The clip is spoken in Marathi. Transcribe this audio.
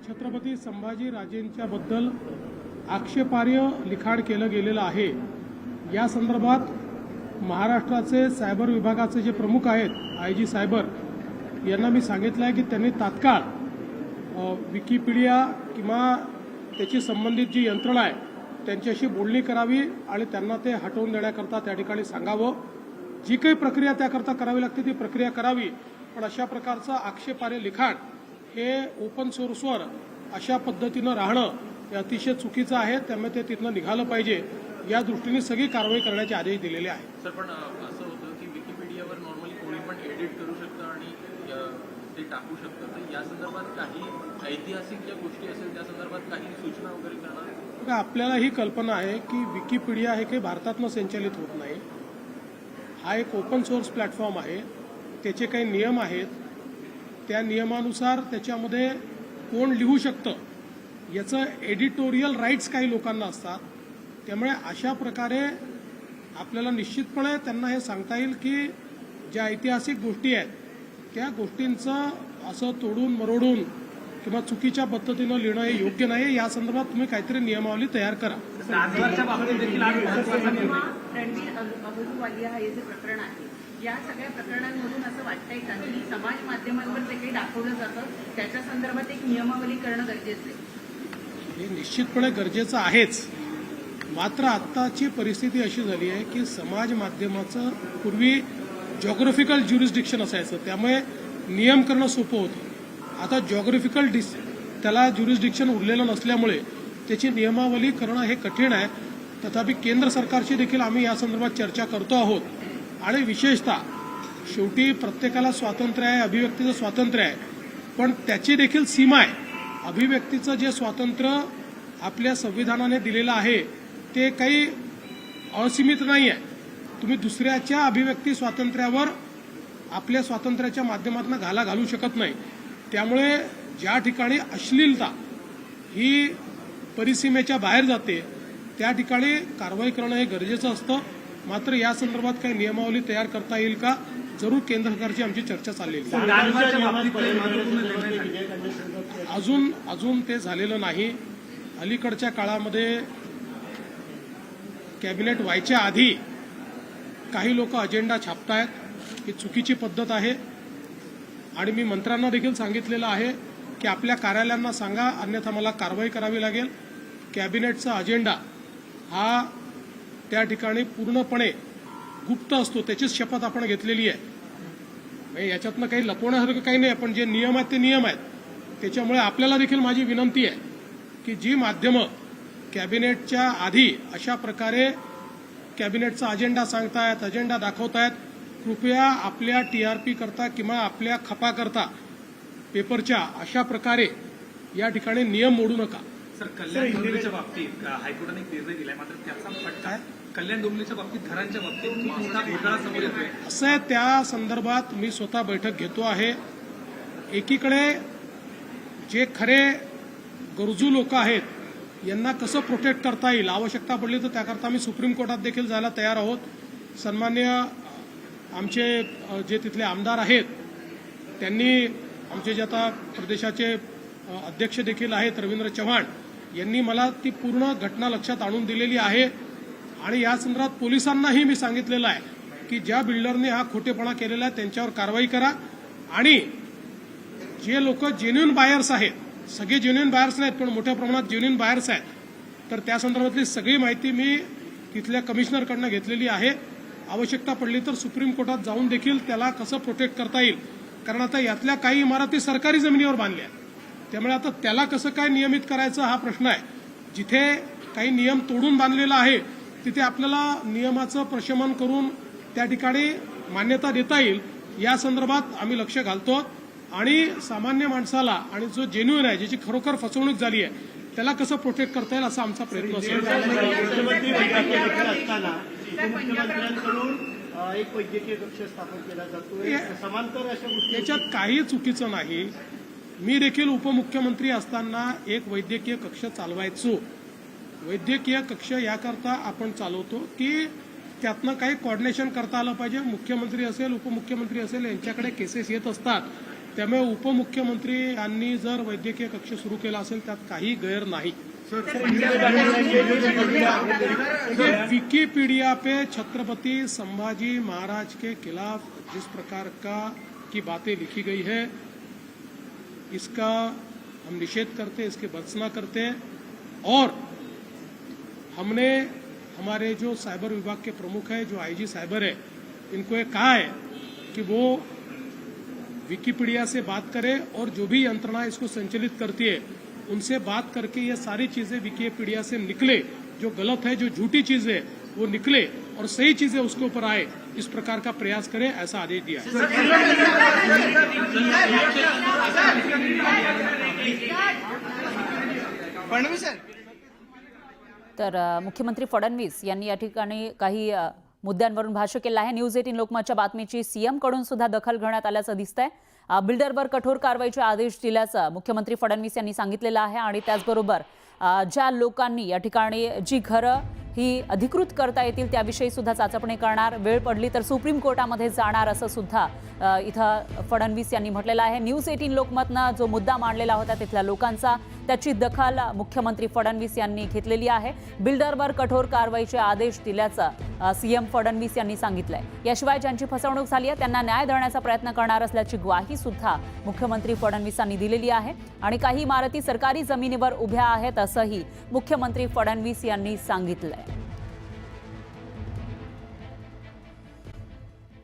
छत्रपती संभाजी राजेंच्याबद्दल आक्षेपार्ह लिखाण केलं गेलेलं आहे। या संदर्भात महाराष्ट्राचे सायबर विभागाचे जे प्रमुख आहेत आयजी सायबर यांना मी सांगितलं आहे की त्यांनी तात्काळ विकिपीडिया किंवा त्याची संबंधित जी यंत्रणा आहे त्यांच्याशी बोलणी करावी आणि त्यांना ते हटवून देण्याकरता त्या ठिकाणी सांगावं। जी काही प्रक्रिया त्याकरता करावी लागते ती प्रक्रिया करावी, पण अशा प्रकारचं आक्षेपार्ह लिखाण हे ओपन सोर्सवर अशा पद्धतीनं राहणं हे अतिशय चुकीचं आहे। त्यामुळे ते तिथनं निघालं पाहिजे, या दृष्टीने सगळी कारवाई करण्याचे आदेश दिलेले आहेत। सर, पण असं होतं की विकिपीडियावर नॉर्मली कोणी पण एडिट करू शकतं आणि ते टाकू शकतं, तर या संदर्भात काही ऐतिहासिक ज्या गोष्टी असेल त्या संदर्भात काही सूचना वगैरे करणार? आपल्याला ही कल्पना आहे की विकिपीडिया हे काही भारतातनं संचालित होत नाही। हा एक ओपन सोर्स प्लॅटफॉर्म आहे, त्याचे काही नियम आहेत, त्या नियमानुसार त्याच्यामध्ये कोण लिहू शकतं याचं एडिटोरियल राईट्स काही लोकांना असतात। त्यामुळे अशा प्रकारे आपल्याला निश्चितपणे त्यांना हे सांगता येईल की ज्या ऐतिहासिक गोष्टी आहेत त्या गोष्टींचं असं तोडून मरोडून किंवा चुकीच्या पद्धतीनं लिहिणं हे योग्य नाही। या संदर्भात तुम्ही काहीतरी नियमावली तयार करा। रणबीर अहलुवालिया हे जे प्रकरण आहे, या सगळ्या प्रकरणांमधून असं वाटतंय का की समाज माध्यमांवर जे काही दाखवलं जातं त्याच्या संदर्भात एक नियमावली करणं गरजेचं आहे? हे निश्चितपणे गरजेचं आहेच, मात्र आत्ताची परिस्थिती अशी झाली आहे की समाज माध्यमाचं पूर्वी जॉग्राफिकल ज्युरिस्डिक्शन असायचं, त्यामुळे नियम करणं सोपं होतं। आता जॉग्राफिकल त्याला ज्युरिस्डिक्शन उरलेलं नसल्यामुळे त्याची नियमावली करणं हे कठीण आहे। तथापि केंद्र सरकारशी देखील आम्ही या संदर्भात चर्चा करतो आहोत आणि विशेषतः शेवटी प्रत्येकाला स्वातंत्र्य आहे, अभिव्यक्तीचं स्वातंत्र्य आहे, पण त्याची देखील सीमा आहे। अभिव्यक्तीचं जे स्वातंत्र्य आपल्या संविधानाने दिलेलं आहे ते काही असीमित नाही आहे। तुम्ही दुसऱ्याच्या अभिव्यक्ती स्वातंत्र्यावर आपल्या स्वातंत्र्याच्या माध्यमातून घाला घालू शकत नाही। त्यामुळे ज्या ठिकाणी अश्लीलता ही परिसीमेच्या बाहेर जाते त्या ठिकाणी कारवाई करणं हे गरजेचं असतं। मात्र या संदर्भात काही नियमावली तयार करता येईल का, जरूर केंद्र सरकारची आमची चर्चा चाललेली अजून ते झालेलं नाही। अलीकडच्या काळामध्ये कॅबिनेट व्हायच्या आधी काही लोक अजेंडा छापतायत, ही चुकीची पद्धत आहे आणि मी मंत्र्यांना देखील सांगितलेलं आहे की आपल्या कार्यालयांना सांगा, अन्यथा मला कारवाई करावी लागेल। कॅबिनेटचा अजेंडा हा त्या ठिकाणी पूर्णपणे गुप्त असतो, त्याचीच शपथ आपण घेतलेली आहे। याच्यातनं काही लपवण्यासारखं काही नाही, पण जे नियम आहेत ते नियम आहेत। त्याच्यामुळे आपल्याला देखील माझी विनंती आहे की जी माध्यमं कॅबिनेटच्या आधी अशा प्रकारे कॅबिनेटचा अजेंडा सांगतायत, अजेंडा दाखवतायत, कृपया आपल्या टीआरपी करता किंवा आपल्या खपाकरता पेपरच्या अशा प्रकारे या ठिकाणी नियम मोडू नका। सर, कल्याण डोंबिवलीच्या बाबतीत हायकोर्टाने एक निर्णय दिलाय, मात्र त्याचा फटका कल्याण डोंबिवलीच्या बाबतीत घरांच्या बाबतीत मोठा घोटाळा समोर येतोय। असं आहे, त्या संदर्भात मी स्वतः बैठक घेतो आहे। एकीकडे जे खरे गरजू लोक आहेत यांना कसं प्रोटेक्ट करता येईल, आवश्यकता पडली तर त्याकरता आम्ही सुप्रीम कोर्टात देखील जायला तयार आहोत। सन्मान्य आमचे जे तिथले आमदार आहेत त्यांनी, आमचे जे आता प्रदेशाचे अध्यक्ष देखील आहेत रवींद्र चव्हाण, यांनी मला ती पूर्ण घटना लक्षात आणून दिलेली आहे आणि या संदर्भात पोलिसांनाही मी सांगितलेलं आहे की ज्या बिल्डरने हा खोटेपणा केलेला आहे त्यांच्यावर कारवाई करा आणि जे लोक जेन्युइन बायर्स आहेत, सगळे जेन्युइन बायर्स नाहीत पण मोठ्या प्रमाणात जेन्युइन बायर्स आहेत, तर त्या संदर्भातली सगळी माहिती मी तिथल्या कमिशनरकडनं घेतलेली आहे। आवश्यकता पडली तर सुप्रीम कोर्टात जाऊन देखील त्याला कसं प्रोटेक्ट करता येईल, कारण आता यातल्या काही इमारती सरकारी जमिनीवर बांधल्या, त्यामुळे आता त्याला कसं काय नियमित करायचं हा प्रश्न आहे। जिथे काही नियम तोडून बांधलेला आहे तिथे आपल्याला नियमाचं प्रशमन करून त्या ठिकाणी मान्यता देता येईल, या संदर्भात आम्ही लक्ष घालतो आणि सामान्य माणसाला आणि जो जेन्युइन आहे, ज्याची खरोखर फसवणूक झाली आहे, त्याला कसं प्रोटेक्ट करता येईल असा आमचा प्रयत्न असेल। मुख्यमंत्र्यांकडून एक वैद्यकीय कक्ष स्थापन केला जातोय, समांतर अशा गोष्टी याच्यात काही चुकीचं नाही। मी देखील उपमुख्यमंत्री असताना एक वैद्यकीय कक्ष चालवायचो। वैद्यकीय कक्ष याकरता आपण चालवतो की त्यातनं काही कोऑर्डिनेशन करता आलं पाहिजे। मुख्यमंत्री असेल, उपमुख्यमंत्री असेल, यांच्याकडे केसेस येत असतात त्यामुळे उपमुख्यमंत्री यांनी जर वैद्यकीय कक्ष सुरू केला असेल त्यात काही गैर नाही। ये विकिपीडिया पे छत्रपति संभाजी महाराज के खिलाफ जिस प्रकार की बातें लिखी गई है, इसका हम निषेध करते हैं, इसकी भर्त्सना करते हैं। और हमने हमारे जो साइबर विभाग के प्रमुख है, जो आईजी साइबर है, इनको ये कहा है कि वो विकिपीडिया से बात करें और जो भी यंत्रणा इसको संचालित करती है उनसे बात करके ये सारी चीजें विकिपीडिया से निकले, जो गलत है, जो झूठी चीजें वो निकले और सही चीजें उसके ऊपर आए, इस प्रकार का प्रयास करें, ऐसा आदेश दिया है। तर मुख्यमंत्री फडणवीस यांनी या ठिकाणी काही मुद्द्यांवरून भाष्य केलं आहे। न्यूज 18 लोकमतच्या बातमीची सीएम कडून सुद्धा दखल घेण्यात आल्याचं दिसतंय। बिल्डरवर कठोर कारवाईचे आदेश दिल्याचं मुख्यमंत्री फडणवीस यांनी सांगितलेलं आहे आणि त्याचबरोबर ज्या लोकांनी या ठिकाणी जी घरं ही अधिकृत करता येतील त्याविषयी सुद्धा चाचपणी करणार, वेळ पडली तर सुप्रीम कोर्टामध्ये जाणार असं सुद्धा इथं फडणवीस यांनी म्हटलेलं आहे। न्यूज 18 लोकमतनं जो मुद्दा मांडलेला होता तिथल्या लोकांचा, त्याची दखल मुख्यमंत्री फडणवीस यांनी घेतलेली आहे। बिल्डरवर कठोर कारवाईचे आदेश दिल्याचं सीएम फडणवीस यांनी सांगितलंय। याशिवाय ज्यांची फसवणूक झाली आहे त्यांना न्याय देण्याचा प्रयत्न करणार असल्याची ग्वाही सुद्धा मुख्यमंत्री फडणवीसांनी दिलेली आहे आणि काही इमारती सरकारी जमिनीवर उभ्या आहेत असंही मुख्यमंत्री फडणवीस यांनी सांगितलंय।